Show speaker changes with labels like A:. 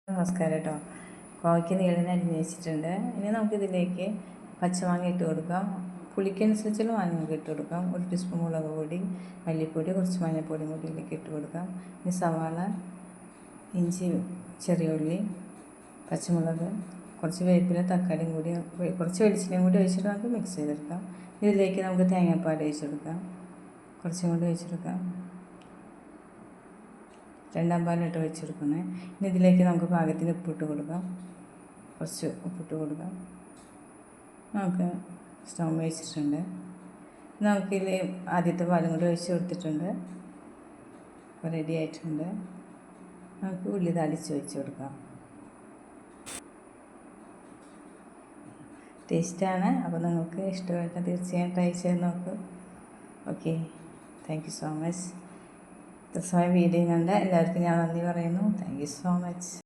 A: നമസ്കാരം കേട്ടോ. കോവയ്ക്ക് നീളന് അരിഞ്ഞ് വെച്ചിട്ടുണ്ട്. ഇനി നമുക്കിതിലേക്ക് പച്ചമാങ്ങ ഇട്ട് കൊടുക്കാം. പുളിക്കനുസരിച്ചുള്ള മാങ്ങ നമുക്ക് ഇട്ട് കൊടുക്കാം. 1 ടീസ്പൂൺ മുളക് പൊടി, മല്ലിപ്പൊടി, കുറച്ച് മഞ്ഞൾപ്പൊടിയും കൂടി ഇതിലേക്ക് ഇട്ട് കൊടുക്കാം. ഇനി സവാള, ഇഞ്ചി, ചെറിയ ഉള്ളി, പച്ചമുളക്, കുറച്ച് വേപ്പില, തക്കാളിയും കൂടി, കുറച്ച് വെളിച്ചെണ്ണയും കൂടി ഒഴിച്ചിട്ട് നമുക്ക് മിക്സ് ചെയ്തെടുക്കാം. ഇതിലേക്ക് നമുക്ക് തേങ്ങാപ്പാൽ ഒഴിച്ചെടുക്കാം. കുറച്ചും കൂടി ഒഴിച്ചെടുക്കാം. 2 പാലിട്ട് വെച്ചെടുക്കുന്നത്. ഇനി ഇതിലേക്ക് നമുക്ക് പാകത്തിന് ഉപ്പിട്ട് കൊടുക്കാം. കുറച്ച് ഉപ്പിട്ട് കൊടുക്കാം. നമുക്ക് സ്റ്റൗ വെച്ചിട്ടുണ്ട്. നമുക്കിതിൽ ആദ്യത്തെ പാലും കൂടി ഒഴിച്ച് കൊടുത്തിട്ടുണ്ട്. അപ്പോൾ റെഡി ആയിട്ടുണ്ട്. നമുക്ക് ഉള്ളി താളിച്ച് വെച്ച് കൊടുക്കാം. ടേസ്റ്റാണ്. അപ്പോൾ നിങ്ങൾക്ക് ഇഷ്ടമായിട്ട് തീർച്ചയായും ട്രൈ ചെയ്ത് നോക്കൂ. Okay, thank you so much. ദിവസമായി വീഡിയോ കണ്ട എല്ലാവർക്കും ഞാൻ നന്ദി പറയുന്നു. Thank you so much.